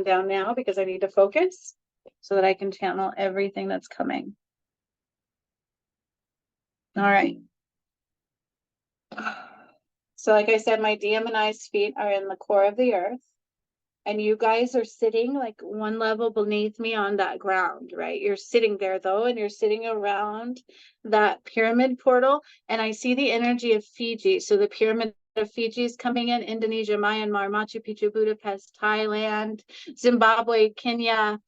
down now because I need to focus so that I can channel everything that's coming. All right. So like I said, my DM and I's feet are in the core of the earth. And you guys are sitting like one level beneath me on that ground, right? You're sitting there though, and you're sitting around that pyramid portal. And I see the energy of Fiji. So the pyramid of Fiji is coming in: Indonesia, Myanmar, Machu Picchu, Budapest, Thailand, Zimbabwe, Kenya,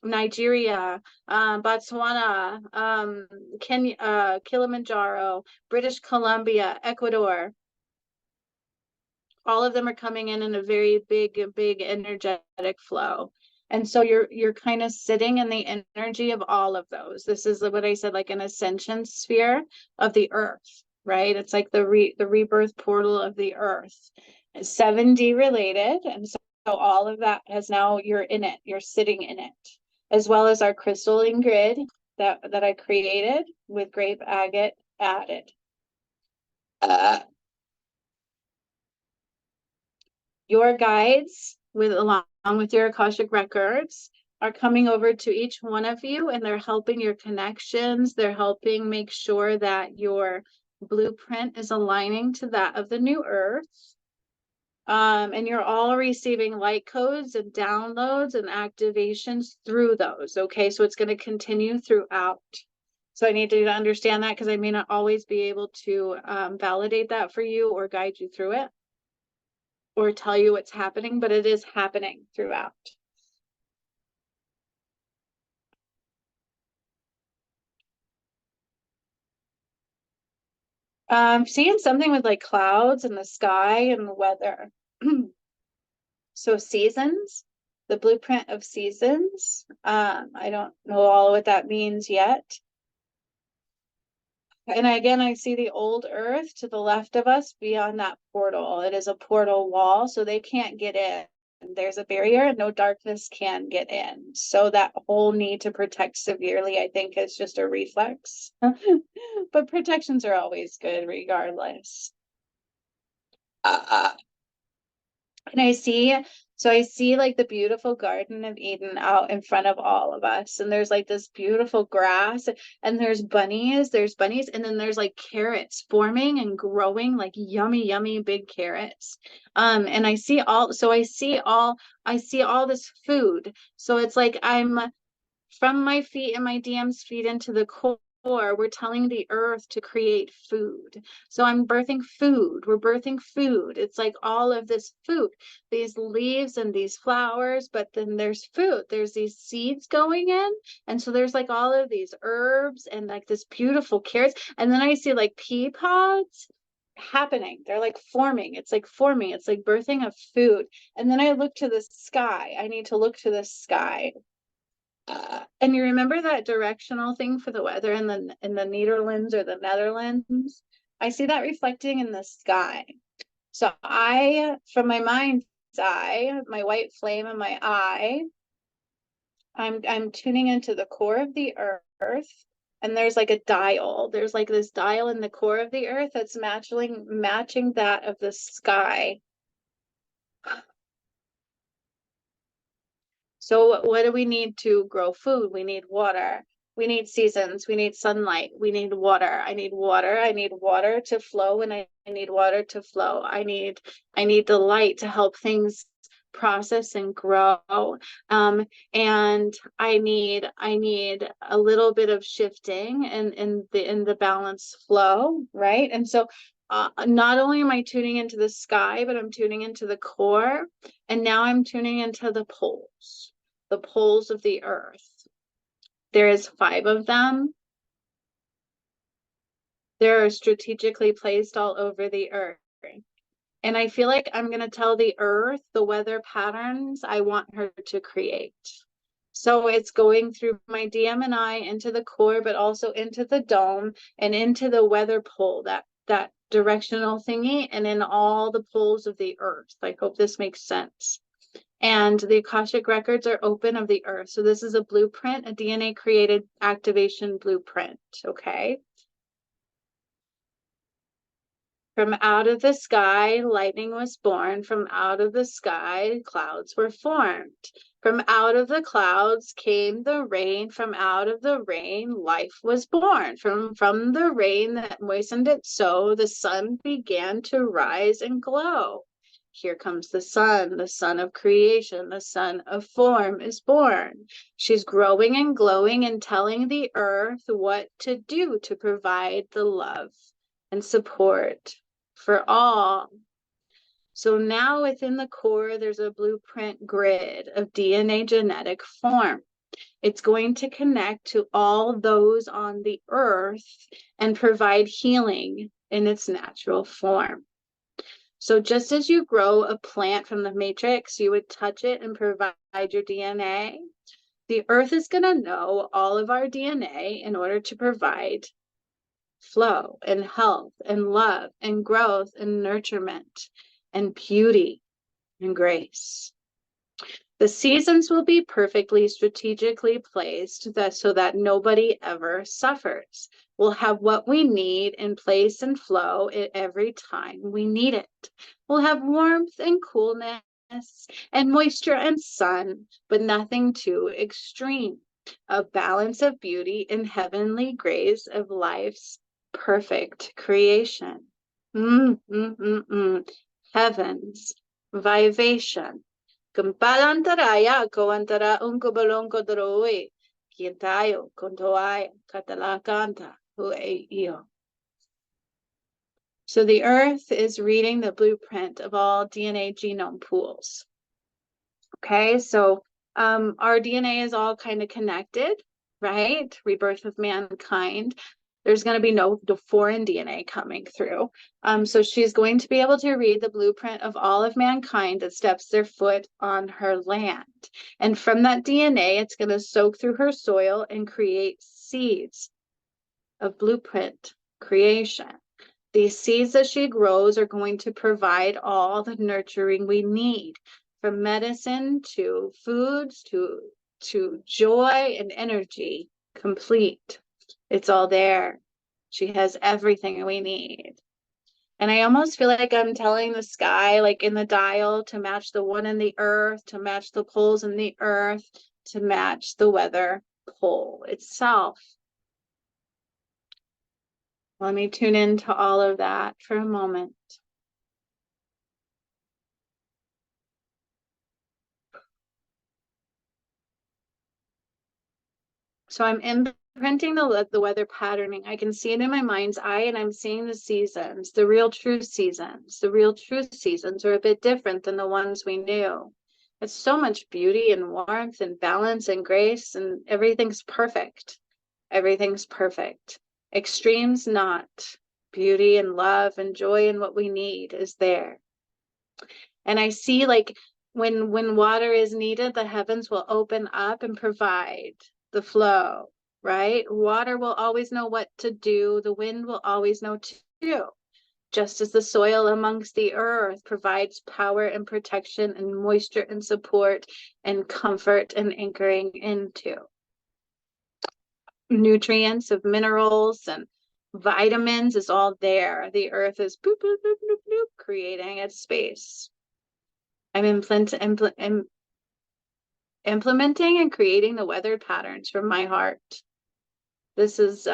Nigeria, Botswana, Kenya, Kilimanjaro, British Columbia, Ecuador. All of them are coming in a very big energetic flow. And so you're kind of sitting in the energy of all of those. This is what I said, like an ascension sphere of the earth, right? It's like the rebirth portal of the earth. It's 7D related. And so all of that has now, you're in it, you're sitting in it, as well as our crystalline grid that I created with grape agate added. Your guides, along with your Akashic records, are coming over to each one of you, and they're helping your connections. They're helping make sure that your blueprint is aligning to that of the new earth. And you're all receiving light codes and downloads and activations through those. Okay, so it's going to continue throughout. So I need you to understand that, because I may not always be able to validate that for you or guide you through it or tell you what's happening, but it is happening throughout. Seeing something with like clouds in the sky and the weather. So seasons, the blueprint of seasons. I don't know all what that means yet. And again, I see the old earth to the left of us beyond that portal. It is a portal wall, so they can't get in. There's a barrier and no darkness can get in. So that whole need to protect severely, I think, is just a reflex. But protections are always good regardless. And I see like the beautiful Garden of Eden out in front of all of us. And there's like this beautiful grass, and there's bunnies, and then there's like carrots forming and growing, like yummy, big carrots. And I see all this food. So it's like I'm from my feet and my DM's feet into the core. We're telling the earth to create food. So I'm birthing food. We're birthing food. It's like all of this food, these leaves and these flowers, but then there's food. There's these seeds going in. And so there's like all of these herbs and like this beautiful carrots. And then I see like pea pods happening. They're like forming. It's like forming. It's like birthing of food. And then I look to the sky. I need to look to the sky. And you remember that directional thing for the weather in the Netherlands or the Netherlands? I see that reflecting in the sky. So from my mind's eye, my white flame in my eye, I'm tuning into the core of the earth, and there's like a dial. There's like this dial in the core of the earth that's matching that of the sky. So what do we need to grow food? We need water. We need seasons. We need sunlight. We need water. I need water. I need water to flow, and I need water to flow. I need the light to help things process and grow. And I need a little bit of shifting in the balance flow, right? And so not only am I tuning into the sky, but I'm tuning into the core, and now I'm tuning into the poles of the earth. There is 5 of them. They're strategically placed all over the earth. And I feel like I'm going to tell the earth the weather patterns I want her to create. So it's going through my DM and I into the core, but also into the dome and into the weather pole, that directional thingy, and in all the poles of the earth. I hope this makes sense. And the Akashic records are open of the earth. So this is a blueprint, a DNA created activation blueprint. Okay. From out of the sky, lightning was born. From out of the sky, clouds were formed. From out of the clouds came the rain. From out of the rain, life was born. From the rain that moistened it so, the sun began to rise and glow. Here comes the sun of creation, the sun of form is born. She's growing and glowing and telling the earth what to do to provide the love and support for all. So now within the core, there's a blueprint grid of DNA genetic form. It's going to connect to all those on the earth and provide healing in its natural form. So just as you grow a plant from the matrix, you would touch it and provide your DNA. The earth is going to know all of our DNA in order to provide flow and health and love and growth and nurturement and beauty and grace. The seasons will be perfectly strategically placed so that nobody ever suffers. We'll have what we need in place and flow at every time we need it. We'll have warmth and coolness and moisture and sun, but nothing too extreme. A balance of beauty and heavenly grace of life's perfect creation. Heavens, vivation. Kampalantaraya kawantara unkubalongko droe. Kientayo kontoaya katalakanta hueio. So the earth is reading the blueprint of all DNA genome pools. Okay, so our DNA is all kind of connected, right? Rebirth of mankind. There's going to be no foreign DNA coming through. So she's going to be able to read the blueprint of all of mankind that steps their foot on her land. And from that DNA, it's going to soak through her soil and create seeds of blueprint creation. These seeds that she grows are going to provide all the nurturing we need, from medicine to foods to joy and energy, complete. It's all there. She has everything we need. And I almost feel like I'm telling the sky, like in the dial, to match the one in the earth, to match the poles in the earth, to match the weather pole itself. Let me tune into all of that for a moment. So I'm imprinting the weather patterning. I can see it in my mind's eye, and I'm seeing the seasons, the real true seasons. The real true seasons are a bit different than the ones we knew. It's so much beauty and warmth and balance and grace, and everything's perfect. Everything's perfect. Extremes not. Beauty and love and joy and what we need is there. And I see, like, when water is needed, the heavens will open up and provide the flow, right? Water will always know what to do. The wind will always know too. Just as the soil amongst the earth provides power and protection and moisture and support and comfort and anchoring into nutrients of minerals and vitamins is all there. The earth is boop, boop, boop, boop, boop, creating its space. I'm implementing and creating the weather patterns from my heart. This is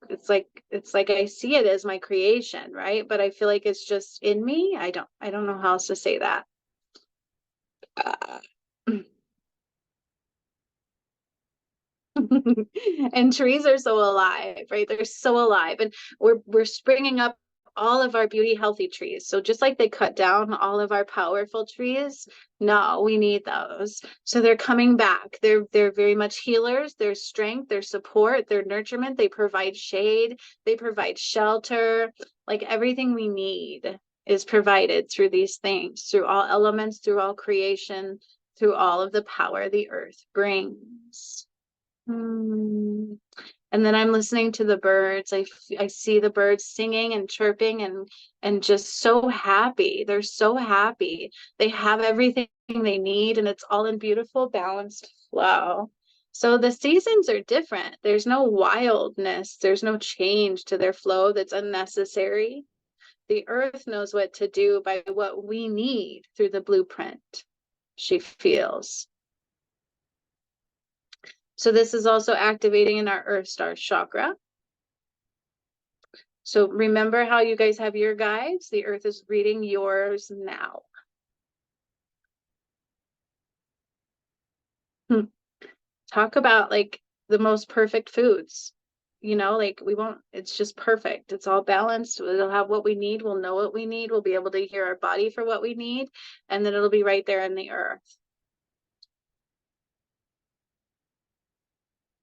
it's like I see it as my creation, right? But I feel like it's just in me. I don't know how else to say that. And trees are so alive, right? They're so alive, and we're springing up all of our beauty healthy trees. So just like they cut down all of our powerful trees, no, we need those. So they're coming back. They're very much healers. Their strength, their support, their nurturement. They provide shade. They provide shelter. Like everything we need is provided through these things, through all elements, through all creation, through all of the power the earth brings. And then I'm listening to the birds. I see the birds singing and chirping and just so happy. They're so happy. They have everything they need, and it's all in beautiful, balanced flow. So the seasons are different. There's no wildness, there's no change to their flow that's unnecessary. The earth knows what to do by what we need through the blueprint she feels. So this is also activating in our earth star chakra. So remember how you guys have your guides? The earth is reading yours now. Talk about like the most perfect foods. You know, like we won't, it's just perfect. It's all balanced. We'll have what we need. We'll know what we need. We'll be able to hear our body for what we need. And then it'll be right there in the earth.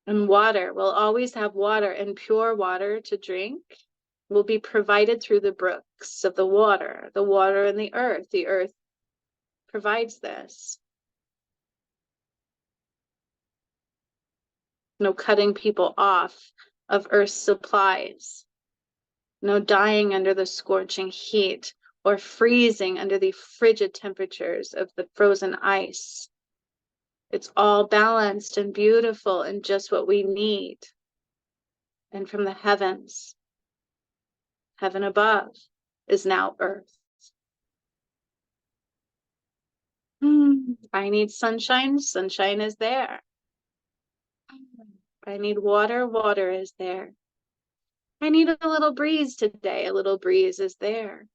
And water, we'll always have water, and pure water to drink will be provided through the brooks of the water and the earth. The earth provides this. No cutting people off of earth's supplies. No dying under the scorching heat or freezing under the frigid temperatures of the frozen ice. It's all balanced and beautiful and just what we need. And from the heavens, heaven above is now earth. I need sunshine, sunshine is there. I need water, water is there. I need a little breeze today, a little breeze is there.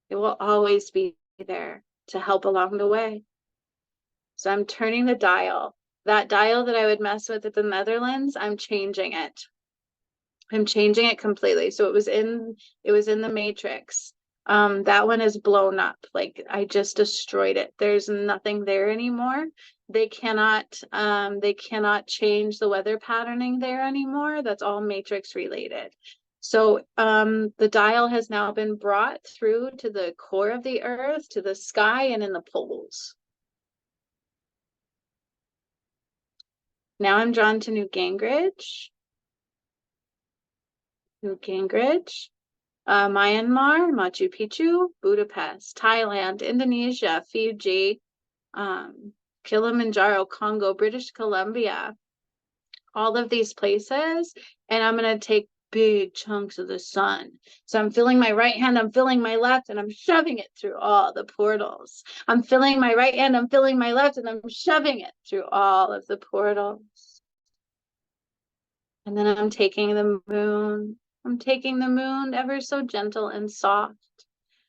It will always be there to help along the way. So I'm turning the dial. That dial that I would mess with at the Netherlands, I'm changing it. I'm changing it completely. So it was in the matrix. That one is blown up. Like I just destroyed it. There's nothing there anymore. They cannot change the weather patterning there anymore. That's all matrix related. So the dial has now been brought through to the core of the earth, to the sky, and in the poles. Now I'm drawn to New Gingrich, Myanmar, Machu Picchu, Budapest, Thailand, Indonesia, Fiji, Kilimanjaro, Congo, British Columbia, all of these places. And I'm going to take big chunks of the sun. So I'm filling my right hand, I'm filling my left, and I'm shoving it through all the portals. I'm filling my right hand, I'm filling my left, and I'm shoving it through all of the portals. And then I'm taking the moon. I'm taking the moon ever so gentle and soft.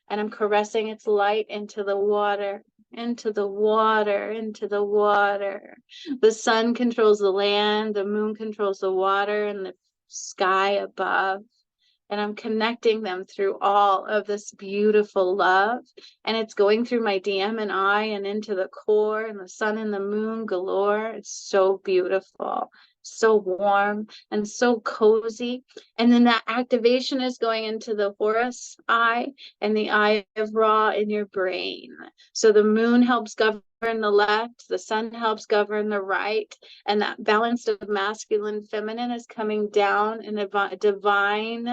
And I'm caressing its light into the water, into the water, into the water. The sun controls the land, the moon controls the water and the sky above. And I'm connecting them through all of this beautiful love. And it's going through my DM and I and into the core and the sun and the moon galore. It's so beautiful, so warm and so cozy. And then that activation is going into the Horus eye and the eye of Ra in your brain. So the moon helps govern the left, the sun helps govern the right, and that balance of masculine feminine is coming down in a divine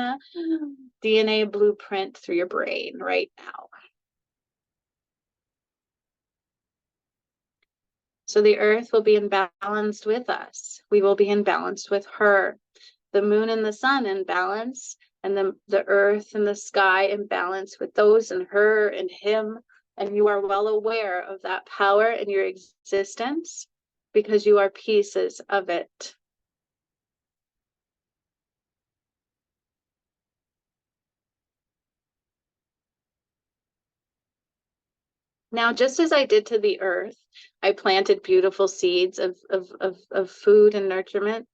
DNA blueprint through your brain right now. So the earth will be in balance with us. We will be in balance with her. The moon and the sun in balance, and the earth and the sky in balance with those and her and him. And you are well aware of that power in your existence because you are pieces of it. Now, just as I did to the earth, I planted beautiful seeds of food and nurturement.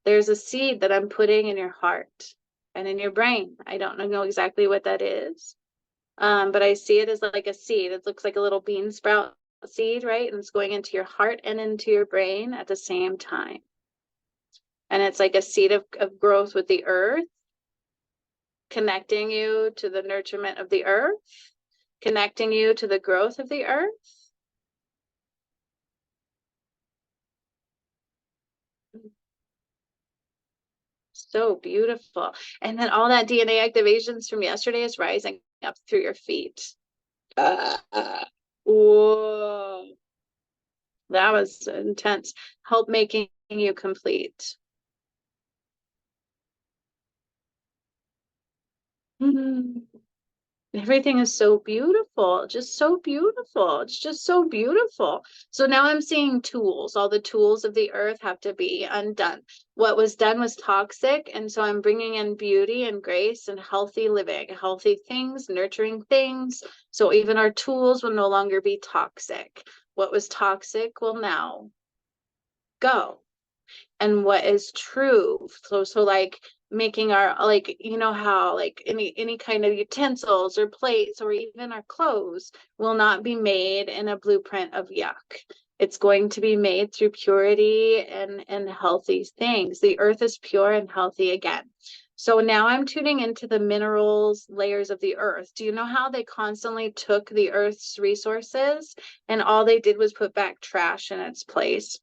There's a seed that I'm putting in your heart and in your brain. I don't know exactly what that is. But I see it as like a seed. It looks like a little bean sprout seed, right? And it's going into your heart and into your brain at the same time. And it's like a seed of growth with the earth, connecting you to the nurturement of the earth, connecting you to the growth of the earth. So beautiful. And then all that DNA activations from yesterday is rising up through your feet. Whoa. That was intense. Help making you complete. Mhm. Everything is so beautiful, just so beautiful. It's just so beautiful. So now I'm seeing tools. All the tools of the earth have to be undone. What was done was toxic. And so I'm bringing in beauty and grace and healthy living, healthy things, nurturing things. So even our tools will no longer be toxic. What was toxic will now go. And what is true. So like making our, like, you know how like any kind of utensils or plates or even our clothes will not be made in a blueprint of yuck. It's going to be made through purity and healthy things. The earth is pure and healthy again. So now I'm tuning into the minerals layers of the earth. Do you know how they constantly took the earth's resources and all they did was put back trash in its place?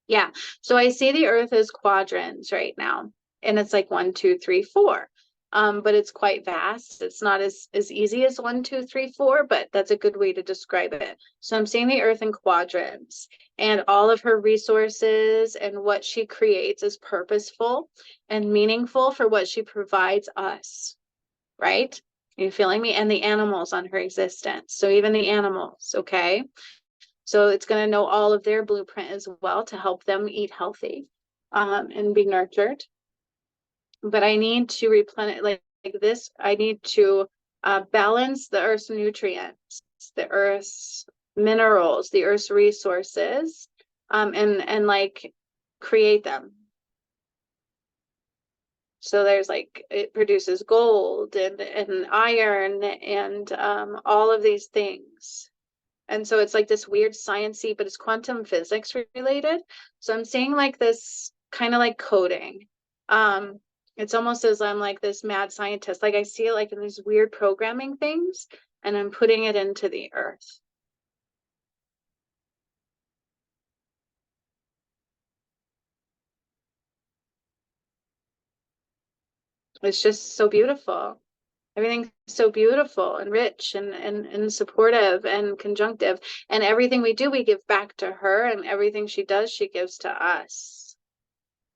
Yeah. So I see the earth as quadrants right now. And it's like 1, 2, 3, 4. But it's quite vast. It's not as easy as 1, 2, 3, 4, but that's a good way to describe it. So I'm seeing the earth in quadrants, and all of her resources and what she creates is purposeful and meaningful for what she provides us, right? Are you feeling me? And the animals on her existence. So even the animals, okay? So it's going to know all of their blueprint as well to help them eat healthy and be nurtured. But I need to replenish like this. I need to balance the earth's nutrients, the earth's minerals, the earth's resources, and like create them. So there's like it produces gold and iron and all of these things. And so it's like this weird sciencey, but it's quantum physics related. So I'm seeing like this kind of like coding. It's almost as I'm like this mad scientist. Like I see it like in these weird programming things, and I'm putting it into the earth. It's just so beautiful. Everything's so beautiful and rich and supportive and conjunctive. And everything we do, we give back to her, and everything she does, she gives to us.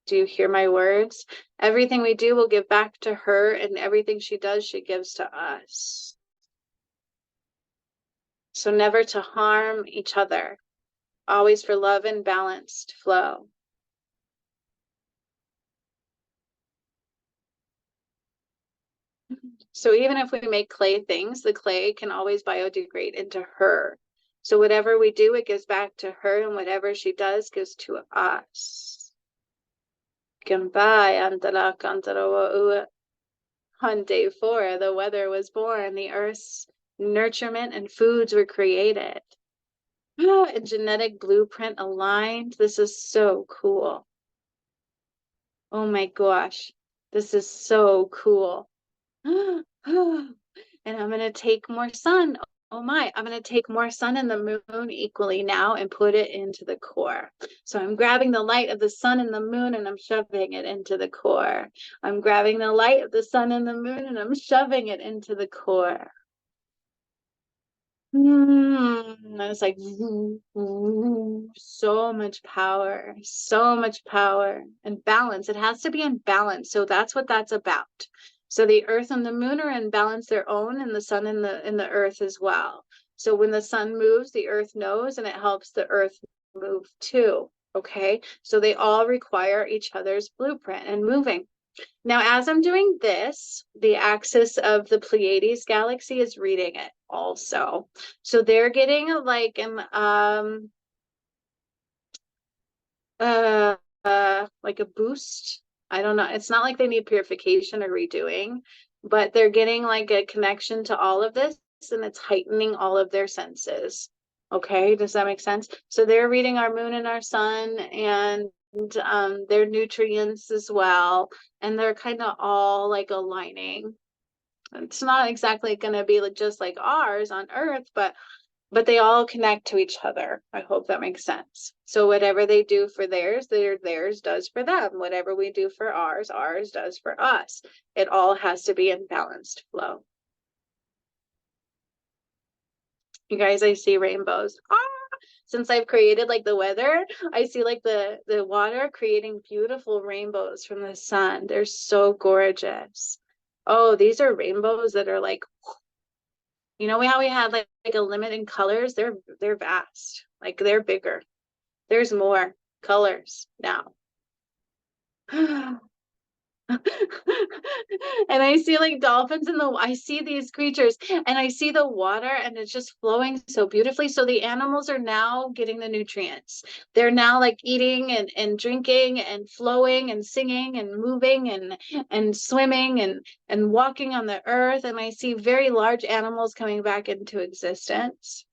Do you hear my words? Everything we do will give back to her, and everything she does, she gives to us. So never to harm each other, always for love and balanced flow. So even if we make clay things, the clay can always biodegrade into her. So whatever we do, it gives back to her, and whatever she does gives to us. Goodbye, Antala Kantarawa. On day 4, the weather was born, the earth's nurturement and foods were created. A genetic blueprint aligned. This is so cool. Oh my gosh. This is so cool. And I'm going to take more sun. Oh my, I'm going to take more sun and the moon equally now and put it into the core. So I'm grabbing the light of the sun and the moon and I'm shoving it into the core. I'm grabbing the light of the sun and the moon and I'm shoving it into the core. And it's like so much power and balance. It has to be in balance. So that's what that's about. So the earth and the moon are in balance their own, and the sun and the earth as well. So when the sun moves, the earth knows, and it helps the earth move too. Okay. So they all require each other's blueprint and moving. Now, as I'm doing this, the axis of the Pleiades galaxy is reading it also. So they're getting like an like a boost. I don't know. It's not like they need purification or redoing, but they're getting like a connection to all of this, and it's heightening all of their senses. Okay, does that make sense? So they're reading our moon and our sun and their nutrients as well, and they're kind of all like aligning. It's not exactly going to be like just like ours on Earth, but they all connect to each other. I hope that makes sense. So whatever they do for theirs, theirs does for them. Whatever we do for ours does for us. It all has to be in balanced flow. You guys, I see rainbows. Ah! since I've created like the weather, I see like the water creating beautiful rainbows from the sun. They're so gorgeous. Oh, these are rainbows that are like, you know, how we had like a limit in colors? They're vast. Like they're bigger. There's more colors now. And I see like dolphins in the I see these creatures and I see the water and it's just flowing so beautifully. So the animals are now getting the nutrients. They're now like eating and drinking and flowing and singing and moving and swimming and walking on the earth. And I see very large animals coming back into existence.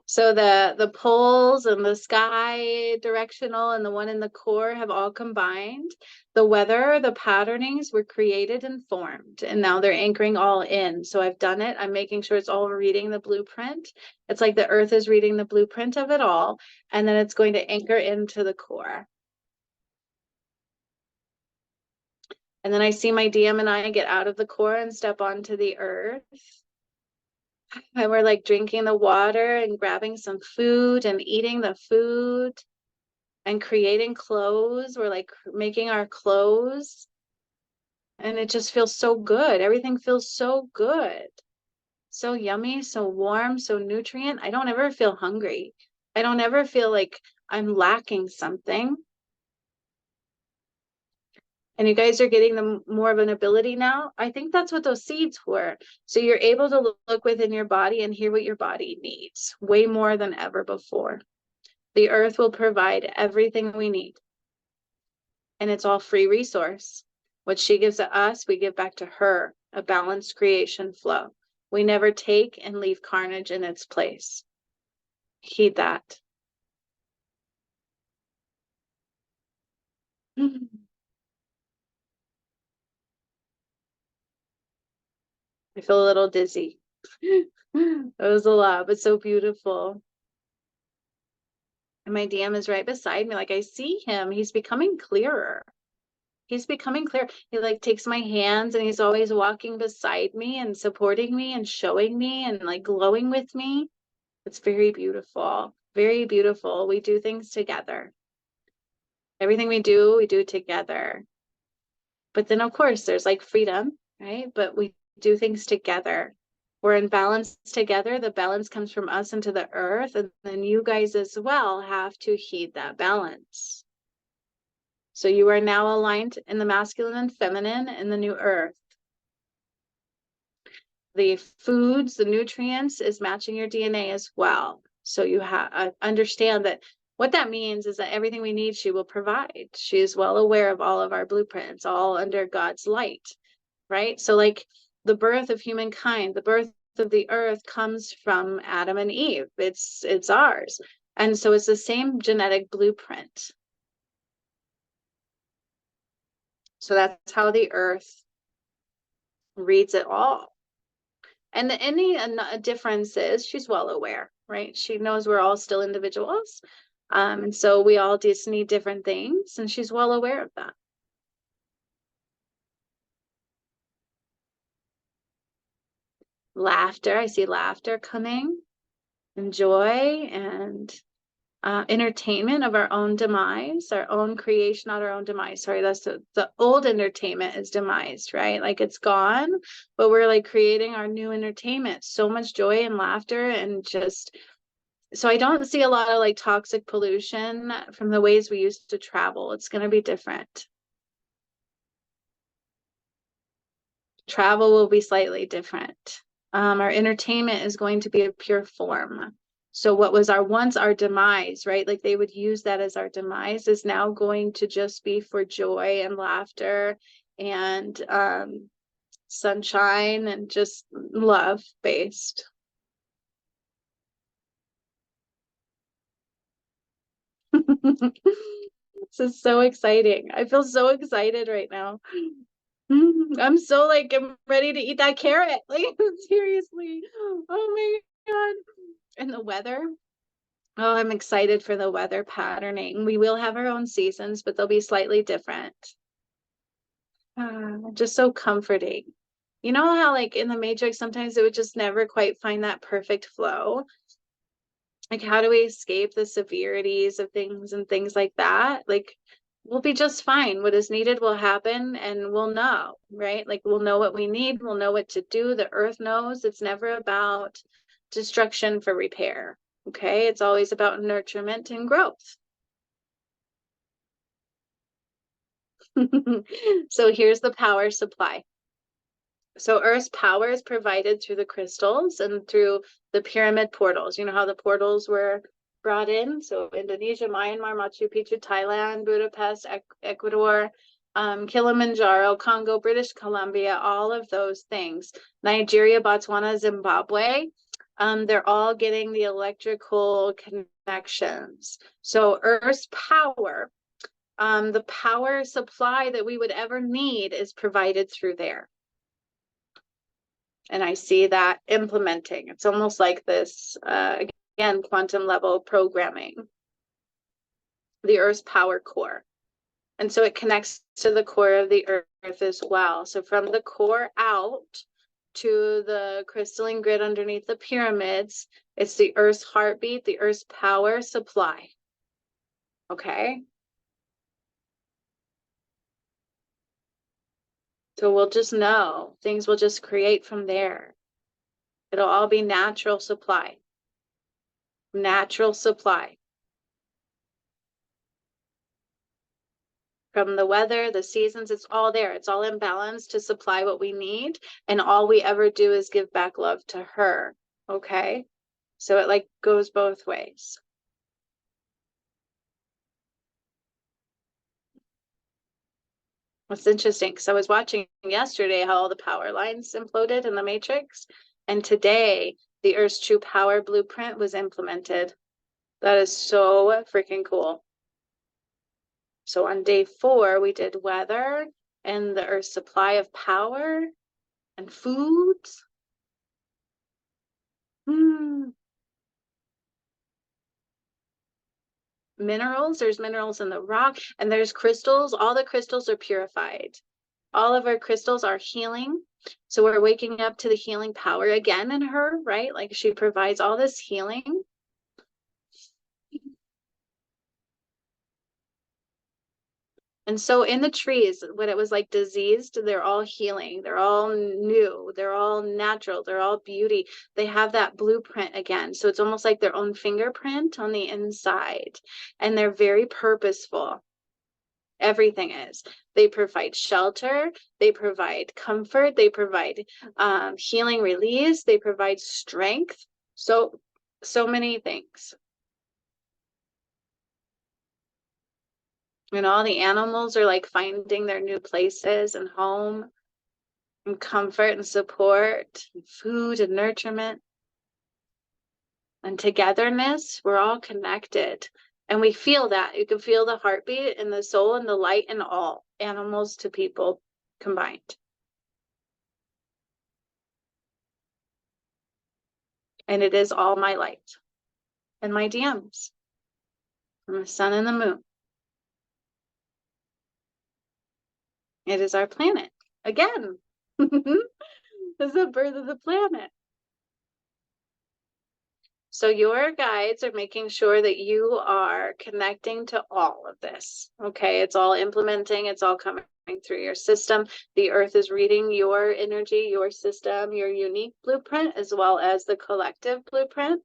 So the poles and the sky directional and the one in the core have all combined. The weather, the patternings were created and formed, and now they're anchoring all in. So I've done it. I'm making sure it's all reading the blueprint. It's like the earth is reading the blueprint of it all, and then it's going to anchor into the core. And then I see my DM and I get out of the core and step onto the earth. And we're like drinking the water and grabbing some food and eating the food and creating clothes. We're like making our clothes. And it just feels so good. Everything feels so good. So yummy, so warm, so nutrient. I don't ever feel hungry. I don't ever feel like I'm lacking something. And you guys are getting the more of an ability now. I think that's what those seeds were. So you're able to look within your body and hear what your body needs way more than ever before. The earth will provide everything we need. And it's all free resource. What she gives to us, we give back to her, a balanced creation flow. We never take and leave carnage in its place. Heed that. I feel a little dizzy. That was a lot, but so beautiful. And my DM is right beside me. Like I see him. He's becoming clearer. He's becoming clear. He like takes my hands and he's always walking beside me and supporting me and showing me and like glowing with me. It's very beautiful. Very beautiful. We do things together. Everything we do together. But then of course there's like freedom, right? But we do things together. We're in balance together. The balance comes from us into the earth. And then you guys as well have to heed that balance. So you are now aligned in the masculine and feminine in the new earth. The foods, the nutrients is matching your DNA as well. So you have understand that what that means is that everything we need, she will provide. She is well aware of all of our blueprints, all under God's light, right? So like the birth of humankind, the birth of the earth comes from Adam and Eve. It's ours. And so it's the same genetic blueprint. So that's how the earth reads it all. And any differences, she's well aware, right? She knows we're all still individuals. And so we all just need different things, and she's well aware of that. Laughter, I see laughter coming, and joy, and entertainment of our own demise, our own creation, not our own demise. Sorry, that's the old entertainment is demised, right? Like it's gone, but we're like creating our new entertainment. So much joy and laughter and just so I don't see a lot of like toxic pollution from the ways we used to travel. It's going to be different. Travel will be slightly different. Our entertainment is going to be a pure form. So what was our demise, right? Like they would use that as our demise is now going to just be for joy and laughter and sunshine and just love based. This is so exciting. I feel so excited right now. I'm so like I'm ready to eat that carrot. Like seriously. Oh my God. And the weather. Oh, I'm excited for the weather patterning. We will have our own seasons, but they'll be slightly different. Just so comforting. You know how like in the Matrix, sometimes it would just never quite find that perfect flow? Like, how do we escape the severities of things and things like that? Like, we'll be just fine. What is needed will happen and we'll know, right? Like, we'll know what we need, we'll know what to do. The earth knows. It's never about destruction for repair. Okay. It's always about nurturement and growth. So here's the power supply. So Earth's power is provided through the crystals and through the pyramid portals. You know how the portals were brought in? So Indonesia, Myanmar, Machu Picchu, Thailand, Budapest, Ecuador, Kilimanjaro, Congo, British Columbia, all of those things. Nigeria, Botswana, Zimbabwe. They're all getting the electrical connections. So Earth's power, the power supply that we would ever need is provided through there. And I see that implementing. It's almost like this, again, quantum level programming, the Earth's power core. And so it connects to the core of the Earth as well. So from the core out to the crystalline grid underneath the pyramids, it's the Earth's heartbeat, the Earth's power supply. Okay. So we'll just know, things will just create from there. It'll all be natural supply. Natural supply. From the weather, the seasons, it's all there. It's all in balance to supply what we need. And all we ever do is give back love to her. Okay. So it like goes both ways. It's interesting because I was watching yesterday how all the power lines imploded in the Matrix. And today, the Earth's true power blueprint was implemented. That is so freaking cool. So on day 4, we did weather and the Earth's supply of power and foods. Minerals, there's minerals in the rock, and there's crystals. All the crystals are purified. All of our crystals are healing. So we're waking up to the healing power again in her, right? Like she provides all this healing. And so in the trees, when it was like diseased, they're all healing. They're all new. They're all natural. They're all beauty. They have that blueprint again. So it's almost like their own fingerprint on the inside. And they're very purposeful. Everything is. They provide shelter. They provide comfort. They provide healing release. They provide strength. So many things. And all the animals are like finding their new places and home and comfort and support and food and nurturement and togetherness. We're all connected and we feel that. You can feel the heartbeat and the soul and the light in all animals to people combined. And it is all my light and my DMs from the sun and the moon. It is our planet again. It's the birth of the planet. So your guides are making sure that you are connecting to all of this. Okay, it's all implementing, it's all coming through your system. The earth is reading your energy, your system, your unique blueprint, as well as the collective blueprint.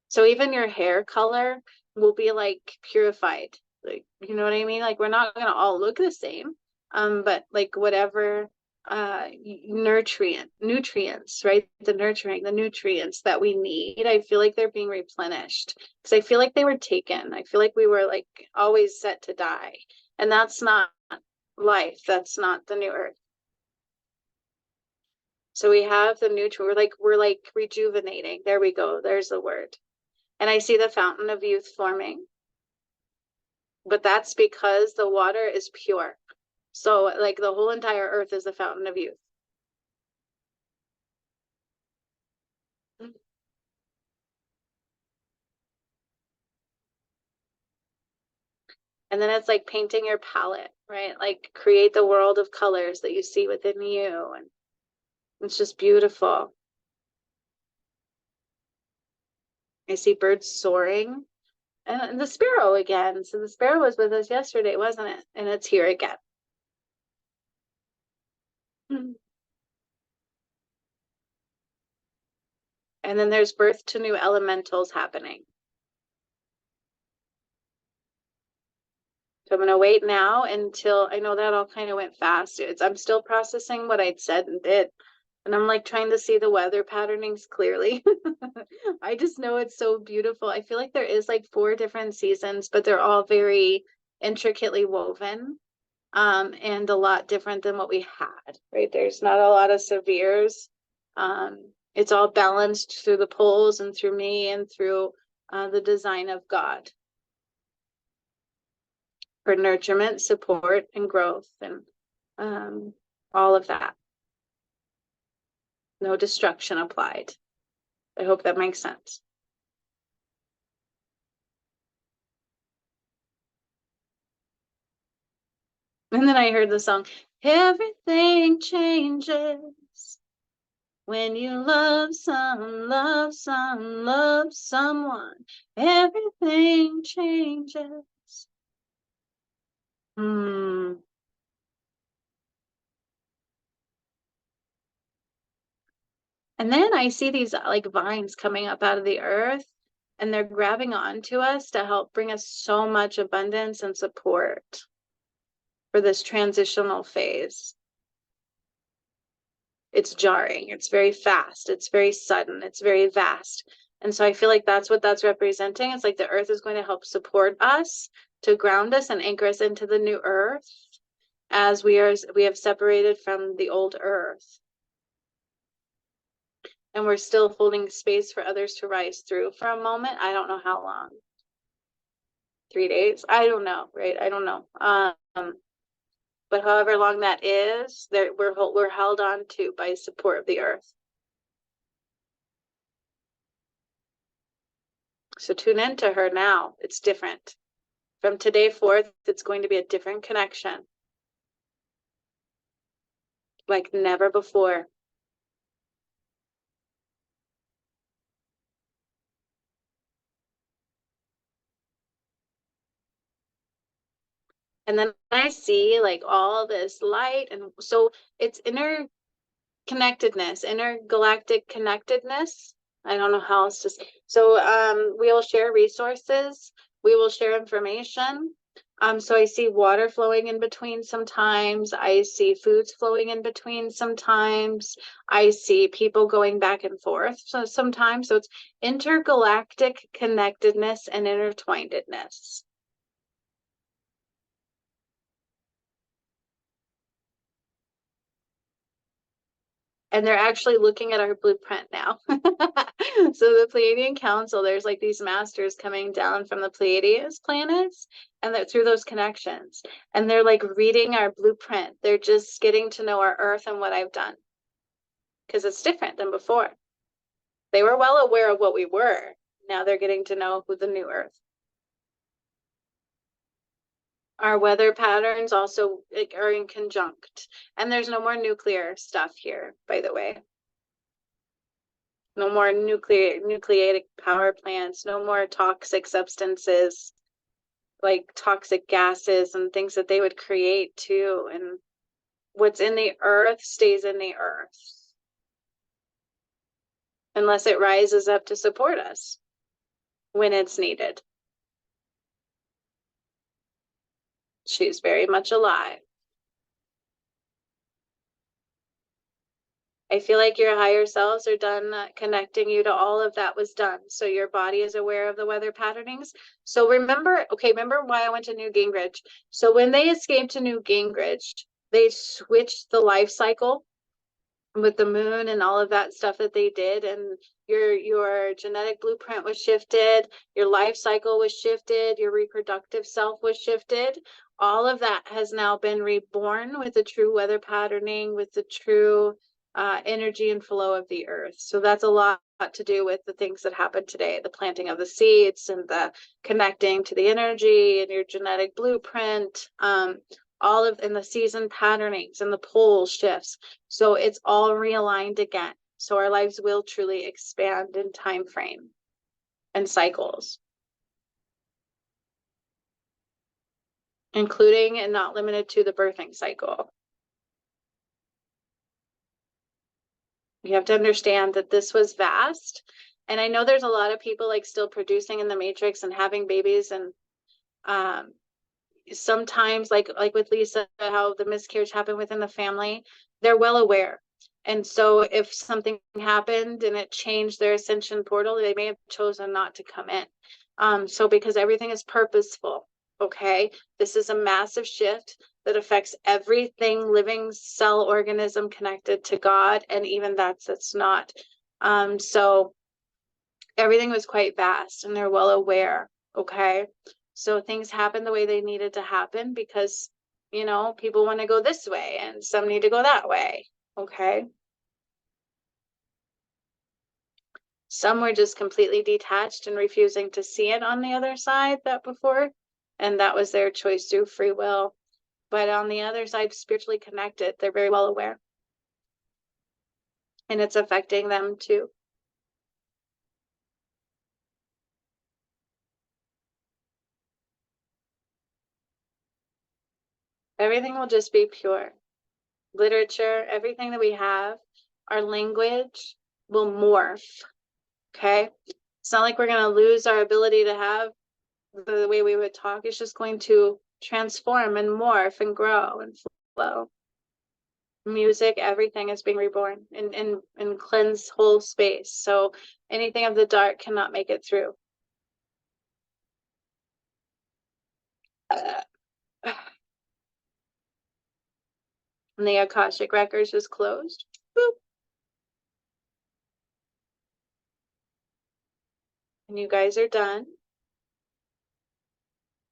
So even your hair color will be like purified. Like, you know what I mean? Like we're not gonna all look the same. But like whatever nutrients, right? The nurturing, the nutrients that we need, I feel like they're being replenished because I feel like they were taken. I feel like we were like always set to die. And that's not life. That's not the new earth. So we have the nutrient, we're like rejuvenating. There we go. There's the word. And I see the fountain of youth forming. But that's because the water is pure. So like the whole entire earth is the fountain of youth. And then it's like painting your palette, right? Like create the world of colors that you see within you. And it's just beautiful. I see birds soaring and the sparrow again. So the sparrow was with us yesterday, wasn't it? And it's here again. And then there's birth to new elementals happening. So I'm going to wait now until I know that all kind of went fast. I'm still processing what I'd said and did. And I'm like trying to see the weather patternings clearly. I just know it's so beautiful. I feel like there is like 4 different seasons, but they're all very intricately woven, and a lot different than what we had, right? There's not a lot of severes. It's all balanced through the poles and through me and through the design of God for nurturement, support, and growth, and all of that. No destruction applied. I hope that makes sense. And then I heard the song, everything changes when you love someone. Everything changes. And then I see these like vines coming up out of the earth, and they're grabbing onto us to help bring us so much abundance and support for this transitional phase. It's jarring, it's very fast, it's very sudden, it's very vast. And so I feel like that's what that's representing. It's like the earth is going to help support us, to ground us and anchor us into the new earth as we have separated from the old earth. And we're still holding space for others to rise through for a moment. I don't know how long. 3 days? I don't know, right? I don't know. But however long that is, we're held on to by support of the earth. So tune into her now. It's different. From today forth, it's going to be a different connection. Like never before. And then I see like all this light. And so it's interconnectedness, intergalactic connectedness. I don't know how else to say. So we will share resources. We will share information. So I see water flowing in between sometimes. I see foods flowing in between sometimes. I see people going back and forth so sometimes. So it's intergalactic connectedness and intertwinedness. And they're actually looking at our blueprint now. So the Pleiadian Council, there's like these masters coming down from the Pleiades planets, and that through those connections, and they're like reading our blueprint. They're just getting to know our earth and what I've done, because it's different than before. They were well aware of what we were. Now they're getting to know who the new earth. Our weather patterns also are in conjunct, and there's no more nuclear stuff here, by the way. No more nucleated power plants, no more toxic substances, like toxic gases and things that they would create too. And what's in the earth stays in the earth unless it rises up to support us when it's needed. She's very much alive. I feel like your higher selves are done connecting you to all of that was done. So your body is aware of the weather patternings. So remember why I went to New Gingrich. So when they escaped to New Gingrich, they switched the life cycle with the moon and all of that stuff that they did. And your genetic blueprint was shifted. Your life cycle was shifted. Your reproductive self was shifted. All of that has now been reborn with the true weather patterning, with the true energy and flow of the earth. So that's a lot to do with the things that happen today, the planting of the seeds and the connecting to the energy and your genetic blueprint, all of in the season patternings and the pole shifts. So it's all realigned again. So our lives will truly expand in time frame and cycles, including and not limited to the birthing cycle. You have to understand that this was vast. And I know there's a lot of people like still producing in the matrix and having babies, and sometimes like with Lisa, how the miscarriage happened within the family, they're well aware. And so if something happened and it changed their ascension portal, they may have chosen not to come in. So because everything is purposeful, okay? This is a massive shift that affects everything living cell organism connected to God, and even that's not. So everything was quite vast and they're well aware, okay? So things happen the way they needed to happen because, you know, people want to go this way and some need to go that way, okay? Some were just completely detached and refusing to see it on the other side that before, and that was their choice through free will. But on the other side, spiritually connected, they're very well aware. And it's affecting them too. Everything will just be pure. Literature, everything that we have, our language will morph. Okay. It's not like we're going to lose our ability to have the way we would talk. It's just going to transform and morph and grow and flow. Music, everything is being reborn and cleanse whole space. So anything of the dark cannot make it through. And the Akashic records is closed. Boop. And you guys are done.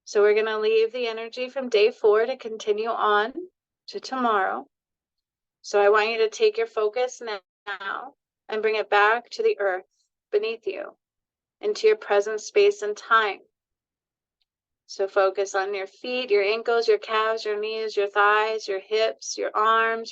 So we're going to leave the energy from day 4 to continue on to tomorrow. So I want you to take your focus now and bring it back to the earth beneath you, into your present space and time. So focus on your feet, your ankles, your calves, your knees, your thighs, your hips, your arms,